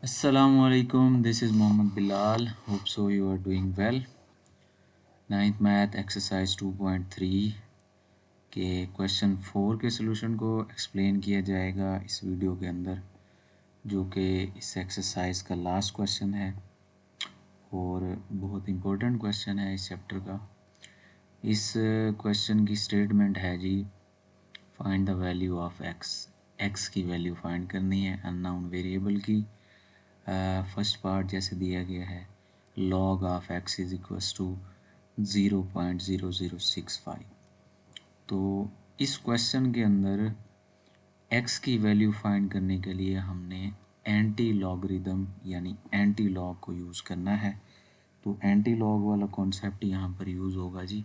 Assalamualaikum, this is Mohammad Bilal. Hope so you are doing well. Ninth math exercise 2.3 के question 4 के solution को explain किया जाएगा इस वीडियो के अंदर, जो कि इस एक्सरसाइज का लास्ट क्वेश्चन है और बहुत इम्पोर्टेंट क्वेश्चन है इस चैप्टर का। इस क्वेश्चन की स्टेटमेंट है जी, find the value of x की वैल्यू फाइंड करनी है अननोन वेरिएबल की। फर्स्ट पार्ट जैसे दिया गया है, log of x is equals to 0.0065। तो इस क्वेश्चन के अंदर x की वैल्यू फाइंड करने के लिए हमने एंटी लॉगरिदम यानी एंटी लॉग को यूज़ करना है। तो एंटी लॉग वाला कॉन्सेप्ट यहाँ पर यूज़ होगा जी,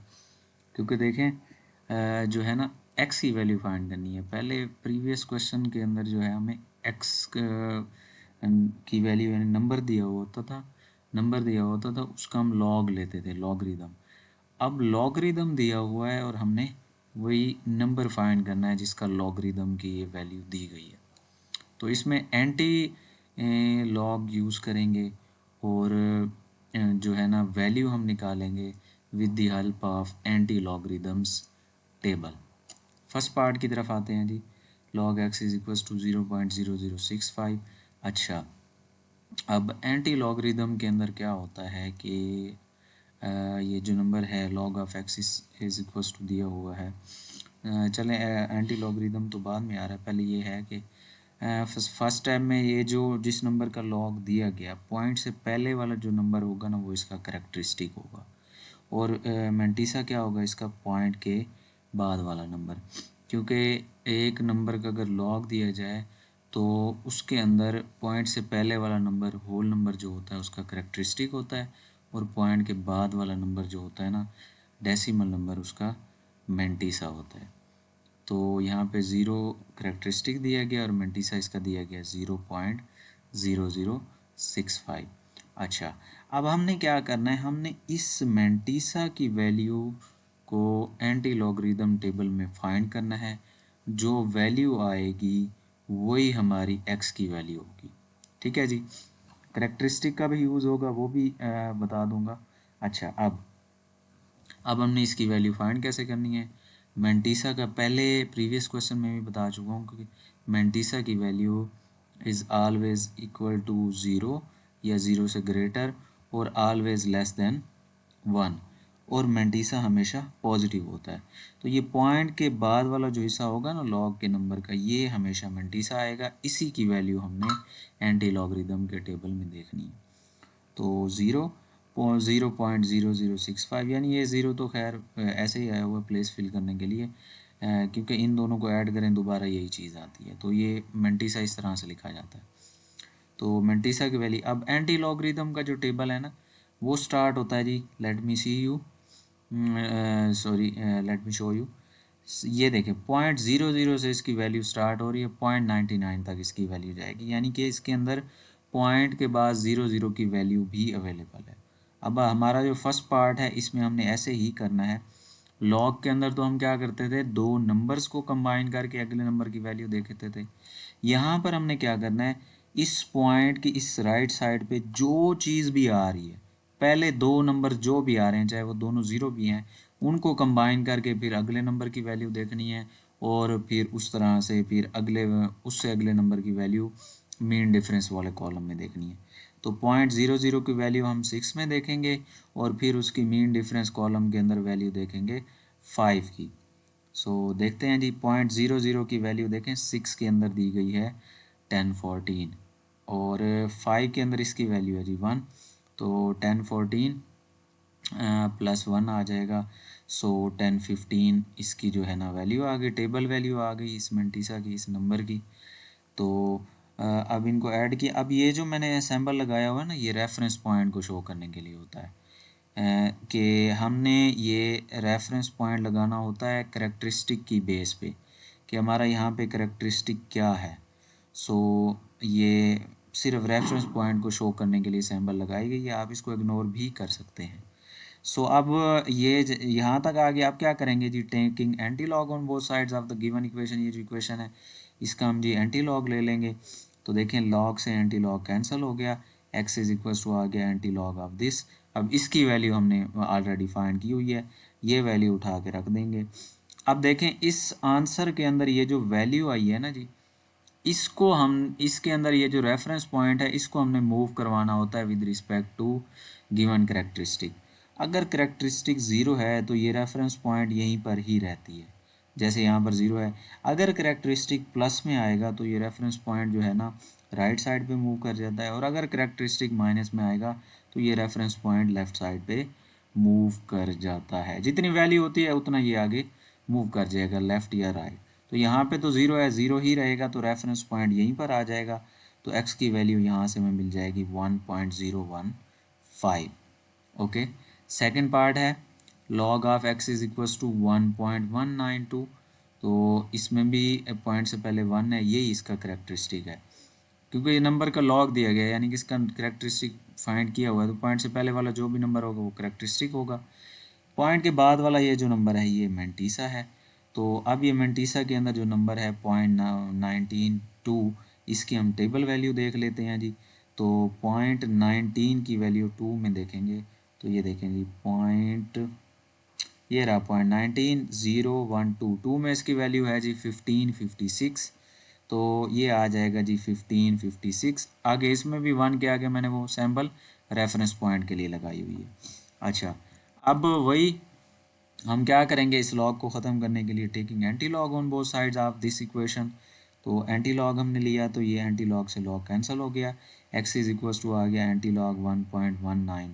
क्योंकि देखें जो है ना x की वैल्यू फाइंड करनी है। पहले प्रीवियस क्वेश्चन के अंदर जो है हमें x की वैल्यू यानी नंबर दिया होता था उसका हम लॉग लेते थे, लॉगरिदम। अब लॉगरिदम दिया हुआ है और हमने वही नंबर फाइंड करना है जिसका लॉगरिदम की ये वैल्यू दी गई है। तो इसमें एंटी लॉग यूज़ करेंगे और जो है ना वैल्यू हम निकालेंगे with the help of anti logarithms table. First part की तरफ आते हैं जी, log x is equals to 0.0065। अच्छा, अब एंटी लॉगरिदम के अंदर क्या होता है कि ये जो नंबर है log of x is equals to दिया हुआ है। चलें एंटी लॉगरिदम तो बाद में आ रहा है, पहले ये है कि फर्स्ट टाइम में ये जो जिस नंबर का लॉग दिया गया पॉइंट से पहले वाला जो नंबर होगा ना वो इसका करेक्टरिस्टिक होगा, और मेंटिसा क्या होगा इसका पॉइंट के बाद वाला नंबर। क्योंकि एक नंबर का अगर लॉग दिया जाए तो उसके अंदर पॉइंट से पहले वाला नंबर होल नंबर जो होता है उसका करेक्टरिस्टिक होता है, और पॉइंट के बाद वाला नंबर जो होता है ना डेसिमल नंबर उसका मेंटिसा होता है। तो यहाँ पे ज़ीरो करेक्टरिस्टिक दिया गया और मेंटिसा इसका दिया गया 0.0065। अच्छा, अब हमने क्या करना है, हमने इस मेंटिसा की वैल्यू को एंटी लॉगरिदम टेबल में फाइंड करना है। जो वैल्यू आएगी वही हमारी एक्स की वैल्यू होगी। ठीक है जी, करेक्टरिस्टिक का भी यूज़ होगा वो भी बता दूंगा। अच्छा, अब हमने इसकी वैल्यू फाइंड कैसे करनी है। मेंटिसा का पहले प्रीवियस क्वेश्चन में भी बता चुका हूँ कि मेंटिसा की value is always equal to zero या ज़ीरो से ग्रेटर और ऑलवेज लेस देन 1, और मेंटिसा हमेशा पॉजिटिव होता है। तो ये पॉइंट के बाद वाला जो हिस्सा होगा ना लॉग के नंबर का, ये हमेशा मेंटिसा आएगा। इसी की वैल्यू हमने एंटी लॉगरिदम के टेबल में देखनी है। तो 0.0065 यानी ये ज़ीरो तो खैर ऐसे ही आया हुआ प्लेस फिल करने के लिए, क्योंकि इन दोनों को ऐड करें दोबारा यही चीज़ आती है। तो ये मेंटिसा इस तरह से लिखा जाता है। तो मेंटिसा की वैल्यू, अब एंटी लॉगरिदम का जो टेबल है ना वो स्टार्ट होता है जी, let me see you, sorry let me show you. ये देखें 0.00 से इसकी वैल्यू स्टार्ट हो रही है, 0.99 तक इसकी वैल्यू जाएगी, यानी कि इसके अंदर पॉइंट के बाद 00 की वैल्यू भी अवेलेबल है। अब हमारा जो फर्स्ट पार्ट है इसमें हमने ऐसे ही करना है। लॉग के अंदर तो हम क्या करते थे, दो नंबर्स को कंबाइन करके अगले नंबर की वैल्यू देखते थे। यहाँ पर हमने क्या करना है, इस पॉइंट की इस राइट साइड पे जो चीज़ भी आ रही है, पहले दो नंबर जो भी आ रहे हैं चाहे वो दोनों ज़ीरो भी हैं, उनको कंबाइन करके फिर अगले नंबर की वैल्यू देखनी है, और फिर उस तरह से फिर उससे अगले नंबर की वैल्यू मीन डिफरेंस वाले कॉलम में देखनी है। तो 0.00 की वैल्यू हम 6 में देखेंगे और फिर उसकी मीन डिफरेंस कॉलम के अंदर वैल्यू देखेंगे 5 की। देखते हैं जी, 0.00 की वैल्यू देखें 6 के अंदर दी गई है 1014, और 5 के अंदर इसकी वैल्यू है जी 1। तो 1014 प्लस 1 आ जाएगा, 1015 इसकी जो है ना वैल्यू आ गई, टेबल वैल्यू आ गई इस मेंटिसा की, इस नंबर की। तो अब इनको ऐड किया। अब ये जो मैंने सैम्बल लगाया हुआ है ना, ये रेफरेंस पॉइंट को शो करने के लिए होता है, कि हमने ये रेफरेंस पॉइंट लगाना होता है करेक्टरिस्टिक की बेस पे, कि हमारा यहाँ पे करेक्टरिस्टिक क्या है। ये सिर्फ रेफरेंस पॉइंट को शो करने के लिए सैम्बल लगाई गई है, आप इसको इग्नोर भी कर सकते हैं। अब ये यहाँ तक आ गया। आप क्या करेंगे जी, taking anti log on both sides of the given equation, ये जो इक्वेशन है इसका हम जी एंटी लॉग ले लेंगे। तो देखें लॉग से एंटी लॉग कैंसिल हो गया, एक्स इज इक्वल टू आ गया एंटी लॉग ऑफ दिस। अब इसकी वैल्यू हमने ऑलरेडी फाइंड की हुई है, ये वैल्यू उठा के रख देंगे। अब देखें इस आंसर के अंदर ये जो वैल्यू आई है ना जी, इसको हम इसके अंदर ये जो रेफरेंस पॉइंट है इसको हमने मूव करवाना होता है with respect to given characteristic. अगर करेक्टरिस्टिक ज़ीरो है तो ये रेफरेंस पॉइंट यहीं पर ही रहती है, जैसे यहाँ पर ज़ीरो है। अगर करेक्टरिस्टिक प्लस में आएगा तो ये रेफरेंस पॉइंट जो है ना राइट साइड पे मूव कर जाता है, और अगर करेक्टरिस्टिक माइनस में आएगा तो ये रेफरेंस पॉइंट लेफ़्ट साइड पे मूव कर जाता है। जितनी वैल्यू होती है उतना ये आगे मूव कर जाएगा, लेफ़्ट या राइट। तो यहाँ पे तो ज़ीरो है, ज़ीरो ही रहेगा, तो रेफरेंस पॉइंट यहीं पर आ जाएगा। तो एक्स की वैल्यू यहाँ से हमें मिल जाएगी 1.015। ओके, सेकंड पार्ट है log of x is equals to 1.192। तो इसमें भी पॉइंट से पहले 1 है, यही इसका करेक्टरिस्टिक है, क्योंकि ये नंबर का लॉग दिया गया है यानी कि इसका करेक्टरिस्टिक फाइंड किया हुआ है, तो पॉइंट से पहले वाला जो भी नंबर होगा वो करेक्टरिस्टिक होगा। पॉइंट के बाद वाला ये जो नंबर है ये मेंटीसा है। तो अब ये मेंटीसा के अंदर जो नंबर है 0.192, इसकी हम टेबल वैल्यू देख लेते हैं जी। तो 0.19 की वैल्यू 2 में देखेंगे तो ये देखें जी ये रहा 0.190122 में इसकी वैल्यू है जी 1556। तो ये आ जाएगा जी 1556। आगे इसमें भी 1 के आगे मैंने वो सैम्पल रेफरेंस पॉइंट के लिए लगाई हुई है। अच्छा, अब वही हम क्या करेंगे इस लॉग को ख़त्म करने के लिए, taking anti log on both sides of this equation. तो एंटी लॉग हमने लिया तो ये एंटी लॉग से लॉग कैंसिल हो गया, एक्स इज इक्वल टू आ गया एंटी लॉग 1.192।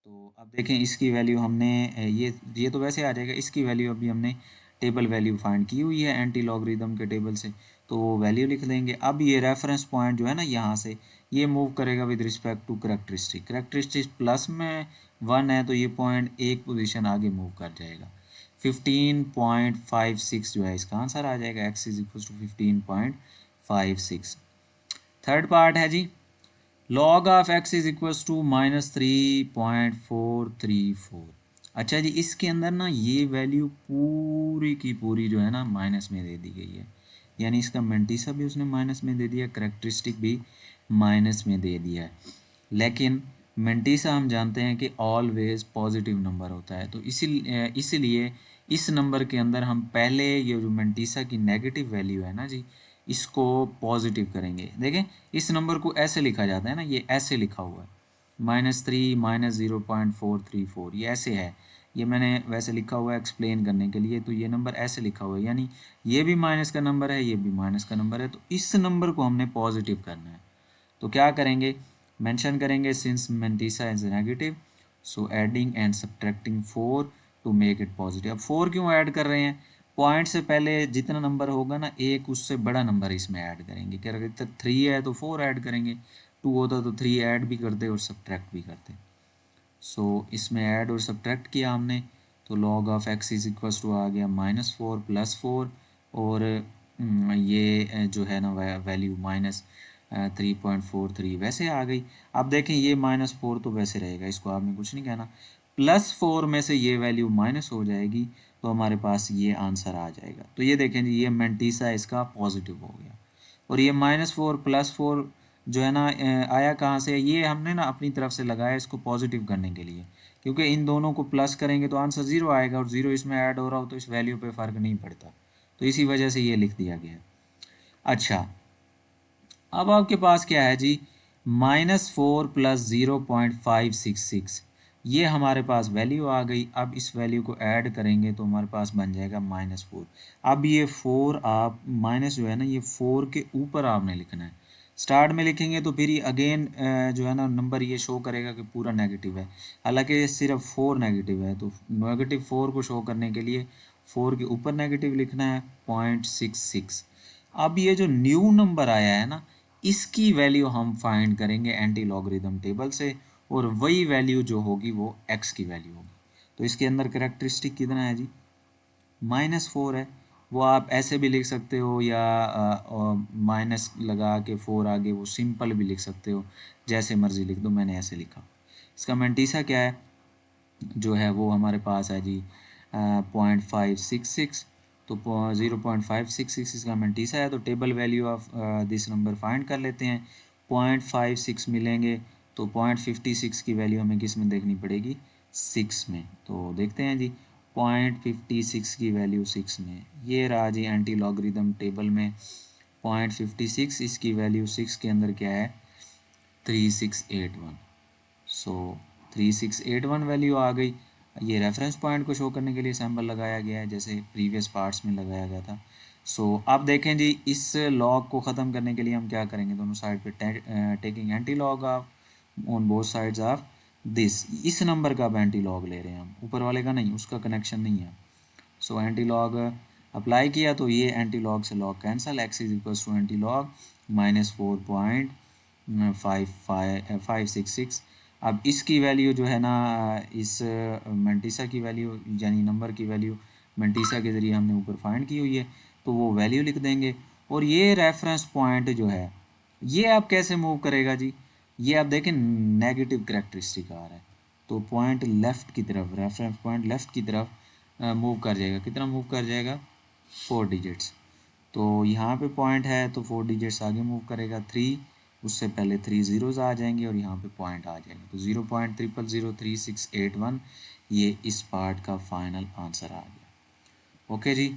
तो अब देखें इसकी वैल्यू हमने ये तो वैसे आ जाएगा, इसकी वैल्यू अभी हमने टेबल वैल्यू फाइंड की हुई है एंटी लॉगरिदम के टेबल से, तो वो वैल्यू लिख देंगे। अब ये रेफरेंस पॉइंट जो है ना यहाँ से ये मूव करेगा with respect to characteristic. Characteristic plus में 1 है तो ये पॉइंट एक पोजीशन आगे मूव कर जाएगा। 15.56 जो है इसका आंसर आ जाएगा, x is equal to 15.56। Third part है जी log of x is equals to -3.434। अच्छा जी, इसके अंदर ना ये वैल्यू पूरी की पूरी जो है ना माइनस में दे दी गई है, यानी इसका मेंटीसा भी उसने माइनस में दे दिया, करेक्टरिस्टिक भी माइनस में दे दिया है। लेकिन मेंटीसा हम जानते हैं कि ऑलवेज पॉजिटिव नंबर होता है, तो इसीलिए इस नंबर के अंदर हम पहले ये जो मेंटीसा की नेगेटिव वैल्यू है ना जी इसको पॉजिटिव करेंगे। देखें इस नंबर को ऐसे लिखा जाता है ना, ये ऐसे लिखा हुआ है -3 -0.434, ये ऐसे है, ये मैंने वैसे लिखा हुआ है एक्सप्लेन करने के लिए। तो ये नंबर ऐसे लिखा हुआ है, यानी ये भी माइनस का नंबर है, ये भी माइनस का नंबर है, तो इस नंबर को हमने पॉजिटिव करना है। तो क्या करेंगे, मेंशन करेंगे since mantissa is negative, so adding and subtracting 4 to make it positive. अब 4 क्यों ऐड कर रहे हैं, पॉइंट से पहले जितना नंबर होगा ना एक उससे बड़ा नंबर इसमें ऐड करेंगे। क्या कहते हैं 3 है तो 4 ऐड करेंगे, 2 होता तो 3 ऐड भी करते और सब्ट्रैक्ट भी करते। सो इसमें ऐड और सब्ट्रैक्ट किया हमने, तो log of x is equals to आ गया -4 + 4, और ये जो है ना वैल्यू -3.43 वैसे आ गई। अब देखें ये -4 तो वैसे रहेगा, इसको आपने कुछ नहीं कहना, +4 में से ये वैल्यू माइनस हो जाएगी तो हमारे पास ये आंसर आ जाएगा। तो ये देखें जी ये मेंटीसा इसका पॉजिटिव हो गया, और ये -4 + 4 जो है ना आया कहाँ से, ये हमने ना अपनी तरफ से लगाया इसको पॉजिटिव करने के लिए, क्योंकि इन दोनों को प्लस करेंगे तो आंसर 0 आएगा, और 0 इसमें ऐड हो रहा हो तो इस वैल्यू पे फ़र्क नहीं पड़ता, तो इसी वजह से ये लिख दिया गया। अच्छा, अब आपके पास क्या है जी -4 + 0.566, ये हमारे पास वैल्यू आ गई। अब इस वैल्यू को ऐड करेंगे तो हमारे पास बन जाएगा -4। अब ये 4 आप माइनस जो है ना ये 4 के ऊपर आपने लिखना है, स्टार्ट में लिखेंगे तो फिर ये अगेन जो है ना नंबर ये शो करेगा कि पूरा नेगेटिव है, हालांकि ये सिर्फ 4 नेगेटिव है, तो -4 को शो करने के लिए 4 के ऊपर नेगेटिव लिखना है 0.66। अब ये जो न्यू नंबर आया है ना इसकी वैल्यू हम फाइंड करेंगे एंटी लॉगरिदम टेबल से, और वही वैल्यू जो होगी वो x की वैल्यू होगी। तो इसके अंदर करेक्टरिस्टिक कितना है जी -4 है, वो आप ऐसे भी लिख सकते हो या माइनस लगा के 4 आगे वो सिंपल भी लिख सकते हो, जैसे मर्जी लिख दो, मैंने ऐसे लिखा। इसका मेंटीसा क्या है जो है वो हमारे पास है जी 0.566, तो 0.566 इसका मेंटीसा है। तो table value of this number find कर लेते हैं। 0.56 मिलेंगे, तो 0.56 की वैल्यू हमें किस में देखनी पड़ेगी, 6 में। तो देखते हैं जी, 0.56 की वैल्यू 6 में, ये रहा जी एंटी लॉगरिदम टेबल में 0.56, इसकी वैल्यू 6 के अंदर क्या है, 3681। सो 3681 वैल्यू आ गई। ये रेफरेंस पॉइंट को शो करने के लिए सैम्पल लगाया गया है, जैसे प्रीवियस पार्ट्स में लगाया गया था। सो अब देखें जी, इस लॉग को ख़त्म करने के लिए हम क्या करेंगे, दोनों साइड पे taking anti log of on both sides of this, इस नंबर का अब एंटी लॉग ले रहे हैं हम, ऊपर वाले का नहीं, उसका कनेक्शन नहीं है। सो एंटी लॉग अप्लाई किया तो ये एंटी लॉग से log cancel, x is equals to anti log -4.566। अब इसकी वैल्यू जो है ना, इस मेंटीसा की वैल्यू यानी नंबर की वैल्यू मेंटीसा के ज़रिए हमने ऊपर फाइंड की हुई है, तो वो वैल्यू लिख देंगे। और ये रेफरेंस पॉइंट जो है, ये आप कैसे मूव करेगा जी, ये आप देखें नेगेटिव करेक्टरिस्टिक आ रहा है, तो पॉइंट लेफ़्ट की तरफ, रेफरेंस पॉइंट लेफ़्ट की तरफ मूव कर जाएगा। कितना मूव कर जाएगा, 4 डिजिट्स। तो यहाँ पे पॉइंट है तो 4 डिजिट्स आगे मूव करेगा, 3 उससे पहले 3 ज़ीरोज़ आ जाएंगे और यहाँ पे पॉइंट आ जाएगा, तो 0.000368 ये इस पार्ट का फाइनल आंसर आ गया। ओके जी।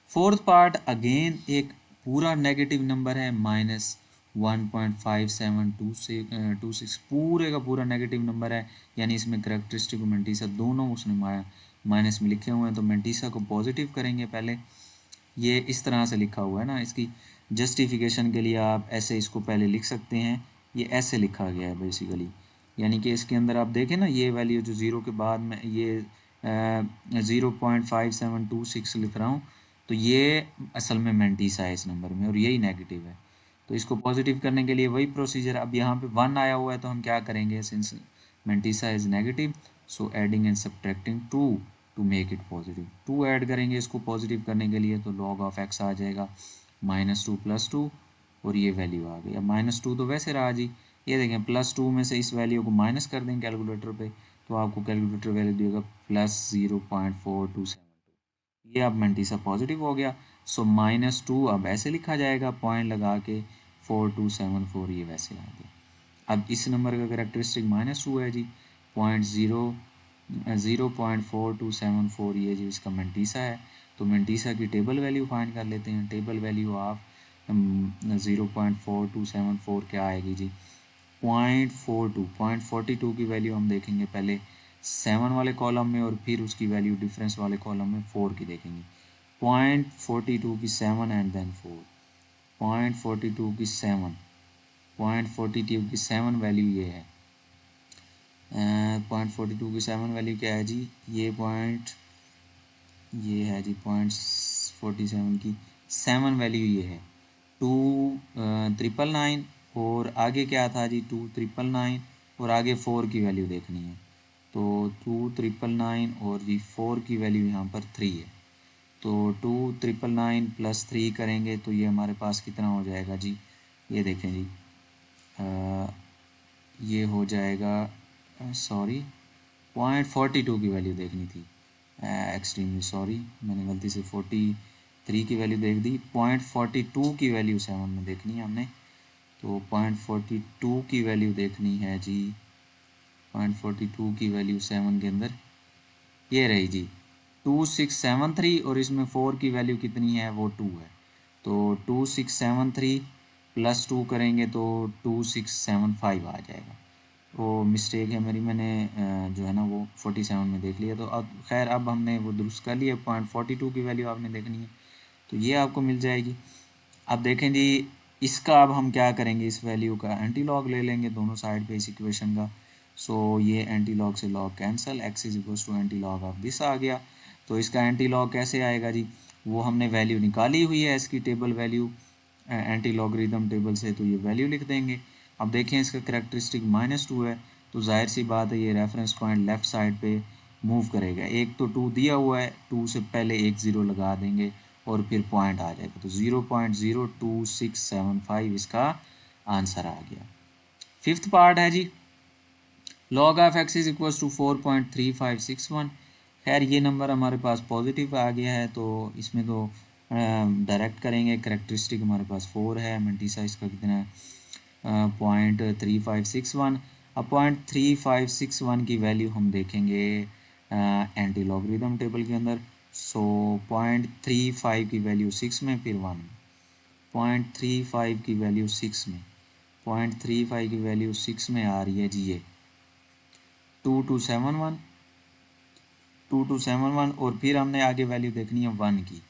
फोर्थ पार्ट अगेन एक पूरा नेगेटिव नंबर है, -1.5726, पूरे का पूरा नेगेटिव नंबर है, यानी इसमें करेक्टरिस्टिक और मेंटीसा दोनों उसने माइनस में लिखे हुए हैं। तो मेंटीसा को पॉजिटिव करेंगे पहले, ये इस तरह से लिखा हुआ है ना, इसकी जस्टिफिकेशन के लिए आप ऐसे इसको पहले लिख सकते हैं, ये ऐसे लिखा गया है बेसिकली, यानी कि इसके अंदर आप देखें ना, ये वैल्यू जो ज़ीरो के बाद में ये 0.5726 लिख रहा हूँ, तो ये असल में मेंटीसा है इस नंबर में और यही नेगेटिव है। तो इसको पॉजिटिव करने के लिए वही प्रोसीजर, अब यहाँ पे 1 आया हुआ है तो हम क्या करेंगे, since mantissa is negative, so adding and subtracting 2 to make it positive. 2 add करेंगे इसको पॉजिटिव करने के लिए, तो लॉग ऑफ एक्स आ जाएगा -2 + 2 और ये वैल्यू आ गई। अब -2 तो वैसे रहा जी, ये देखें +2 में से इस वैल्यू को माइनस कर देंगे कैलकुलेटर पे, तो आपको कैलकुलेटर वैल्यू देगा +0.4272। ये अब मेंटीसा पॉजिटिव हो गया। सो -2 अब ऐसे लिखा जाएगा, पॉइंट लगा के 4274, ये वैसे आ गया। अब इस नंबर का करेक्टरिस्टिक -2 है जी, 0.4274 ये जो इसका मेंटीसा है। तो मेंटीसा की टेबल वैल्यू फाइंड कर लेते हैं। टेबल वैल्यू ऑफ 0.4274 क्या आएगी जी, 0.42 की वैल्यू हम देखेंगे पहले 7 वाले कॉलम में, और फिर उसकी वैल्यू डिफरेंस वाले कॉलम में 4 की देखेंगे। 0.42 की 7 एंड देन 4, 0.42 की 7, 0.42 की 7 वैल्यू ये है, 0.42 की 7 वैल्यू क्या है जी, ये है जी 0.47 की 7 वैल्यू ये है 2,999, और आगे क्या था जी 2,999, और आगे 4 की वैल्यू देखनी है, तो 2,999 और जी 4 की वैल्यू यहाँ पर 3 है, तो 2,999 + 3 करेंगे तो ये हमारे पास कितना हो जाएगा जी, ये देखें जी, ये हो जाएगा, सॉरी 0.42 की वैल्यू देखनी थी, एक्सट्रीमली सॉरी, मैंने गलती से 43 की वैल्यू देख दी। 0.42 की वैल्यू 7 में देखनी है हमने, तो 0.42 की वैल्यू देखनी है जी, 0.42 की वैल्यू 7 के अंदर ये रही जी 2673, और इसमें 4 की वैल्यू कितनी है, वो 2 है, तो 2673 + 2 करेंगे तो 2675 आ जाएगा। वो मिस्टेक है मेरी, मैंने जो है ना वो 47 में देख लिया, तो अब खैर अब हमने वो दुरुस्त कर लिया। 0.42 की वैल्यू आपने देखनी है, तो ये आपको मिल जाएगी। अब देखें जी, इसका अब हम क्या करेंगे, इस वैल्यू का एंटी लॉग ले लेंगे दोनों साइड पे इस इक्वेशन का। सो ये एंटी लॉग से log cancel, x is equals to anti log of this आ गया। तो इसका एंटी लॉग कैसे आएगा जी, वो हमने वैल्यू निकाली हुई है इसकी table value anti logarithm table से, तो ये वैल्यू लिख देंगे। अब देखें इसका करेक्टरिस्टिक -2 है, तो जाहिर सी बात है ये रेफरेंस पॉइंट लेफ़्ट साइड पे मूव करेगा। एक तो 2 दिया हुआ है, 2 से पहले एक 0 लगा देंगे और फिर पॉइंट आ जाएगा, तो 0.02675 इसका आंसर आ गया। फिफ्थ पार्ट है जी, log of x is equals to 4.3561, खैर ये नंबर हमारे पास पॉजिटिव आ गया है, तो इसमें तो डायरेक्ट करेंगे। करेक्टरिस्टिक हमारे पास 4 है, मेंटिसा इसका कितना है 0.3561। अब 0.3561 की वैल्यू हम देखेंगे एंटी लॉगरिदम टेबल के अंदर। सो 0.35 की वैल्यू 6 में, फिर 1 में। 0.35 की वैल्यू 6 में, 0.35 की वैल्यू 6 में आ रही है जी ये 2271, 2271। और फिर हमने आगे वैल्यू देखनी है 1 की।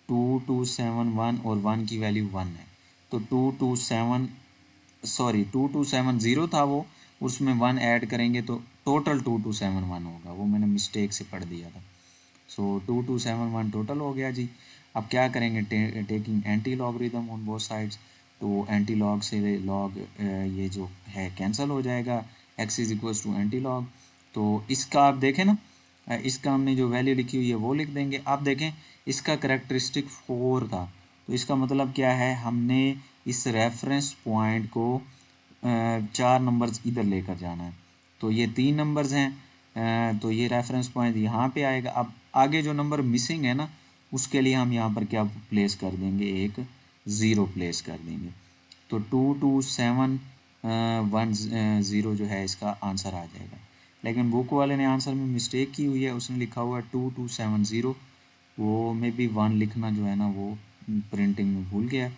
2271 और 1 की वैल्यू 1 है, तो 2270 था वो, उसमें 1 ऐड करेंगे तो टोटल 2271 होगा। वो मैंने मिस्टेक से पढ़ दिया था। सो 2271 टोटल हो गया जी। अब क्या करेंगे, taking anti logarithm on both sides. तो एंटी लॉग से लॉग ये जो है कैंसिल हो जाएगा, x is equals to anti log. तो इसका आप देखें ना, इसका हमने जो वैल्यू लिखी हुई है वो लिख देंगे। आप देखें इसका करेक्टरिस्टिक 4 था, तो इसका मतलब क्या है, हमने इस रेफरेंस पॉइंट को 4 नंबर्स इधर लेकर जाना है। तो ये 3 नंबर्स हैं, तो ये रेफरेंस पॉइंट यहाँ पे आएगा। अब आगे जो नंबर मिसिंग है ना, उसके लिए हम यहाँ पर क्या प्लेस कर देंगे, एक 0 प्लेस कर देंगे। तो 227110 जो है इसका आंसर आ जाएगा। लेकिन बुक वाले ने आंसर में मिस्टेक की हुई है, उसने लिखा हुआ है 2270, वो में भी 1 लिखना जो है ना वो प्रिंटिंग में भूल गया।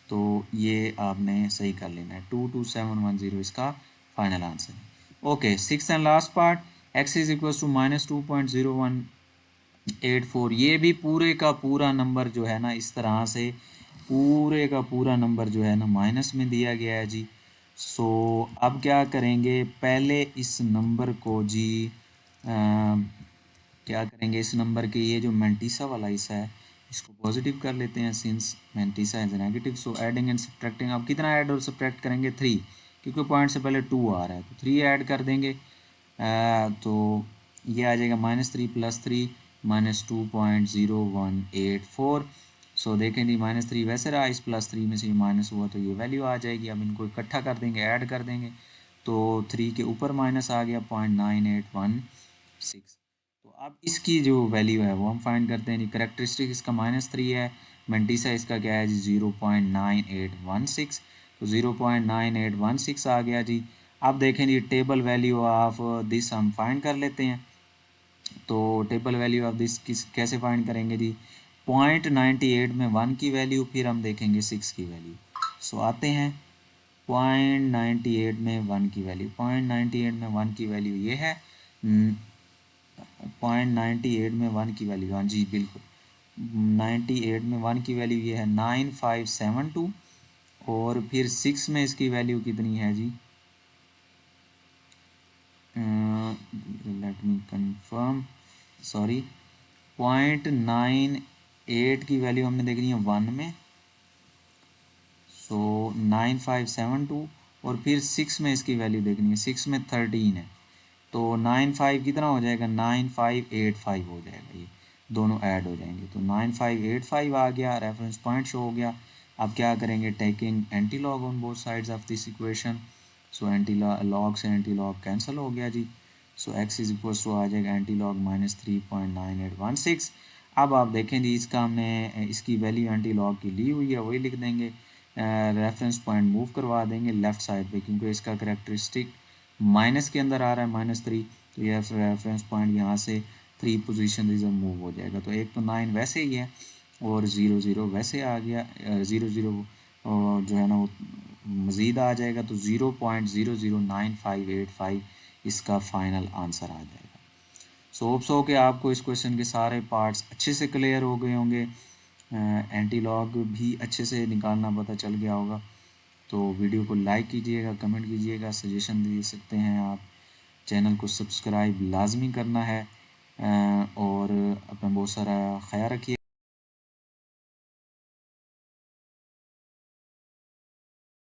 तो ये आपने सही कर लेना है, 22710 इसका फाइनल आंसर है। Okay, six and last part, x is equal to -2.0184। ये भी पूरे का पूरा नंबर जो है ना इस तरह से पूरे का पूरा नंबर जो है ना माइनस में दिया गया है जी। सो अब क्या करेंगे, पहले इस नंबर को जी क्या करेंगे, इस नंबर के ये जो मेंटिसा वाला हिस्सा है इसको पॉजिटिव कर लेते हैं, since mantissa is negative. So adding and subtracting, अब कितना ऐड और सब्ट्रैक्ट करेंगे 3, क्योंकि पॉइंट से पहले 2 आ रहा है तो 3 ऐड कर देंगे। तो ये आ जाएगा -3 + 3 -2.0184। सो देखें जी -3 वैसे रहा, इस +3 में से ये माइनस हुआ तो ये वैल्यू आ जाएगी। अब इनको इकट्ठा कर देंगे, ऐड कर देंगे, तो 3 के ऊपर माइनस आ गया 0.9816। तो अब इसकी जो वैल्यू है वो हम फाइंड करते हैं जी। करेक्टरिस्टिक इसका -3 है, मेंटिसा इसका क्या है जी 0.9816, तो 0.9816 आ गया जी। अब देखें जी टेबल वैल्यू ऑफ दिस हम फाइंड कर लेते हैं। तो टेबल वैल्यू ऑफ दिस कैसे फाइंड करेंगे जी, 0.98 में 1 की वैल्यू, फिर हम देखेंगे 6 की वैल्यू। सो आते हैं 0.98 में 1 की वैल्यू, 0.98 में 1 की वैल्यू ये है 0.98 में 1 की वैल्यू, हाँ जी बिल्कुल 98 में 1 की वैल्यू ये है 9572। और फिर 6 में इसकी वैल्यू कितनी है जी, लेट मी कंफर्म, सॉरी 0.98 की वैल्यू हमने देखनी है 1 में, सो 9572। और फिर 6 में इसकी वैल्यू देखनी है, 6 में 13 है, तो 95 कितना हो जाएगा 9585 हो जाएगा, ये दोनों ऐड हो जाएंगे तो 9585 आ गया, रेफरेंस पॉइंट शो हो गया। अब क्या करेंगे, taking anti log on both sides of this equation. So anti log से एंटी लॉग कैंसिल हो गया जी। सो एक्स इज इक्वल टू आ जाएगा एंटी लॉग -3.9816। अब आप देखें जी इसका हमने इसकी वैल्यू एंटी लॉग की ली हुई है, वही लिख देंगे। रेफरेंस पॉइंट मूव करवा देंगे लेफ़्ट साइड पे, क्योंकि इसका करेक्टरिस्टिक माइनस के अंदर आ रहा है -3, तो यह रेफरेंस पॉइंट यहाँ से 3 पोजीशन इधर मूव हो जाएगा। तो एक तो 9 वैसे ही है और 0 वैसे आ गया, 0 जो है ना वो मज़ीद आ जाएगा, तो 0.009585 इसका फाइनल आंसर आ जाएगा। सो होप्स हो कि आपको इस क्वेश्चन के सारे पार्ट्स अच्छे से क्लियर हो गए होंगे, एंटी लॉग भी अच्छे से निकालना पता चल गया होगा। तो वीडियो को लाइक कीजिएगा, कमेंट कीजिएगा, सजेशन दे सकते हैं आप। चैनल को सब्सक्राइब लाजमी करना है, और अपना बहुत सारा ख्याल रखिए।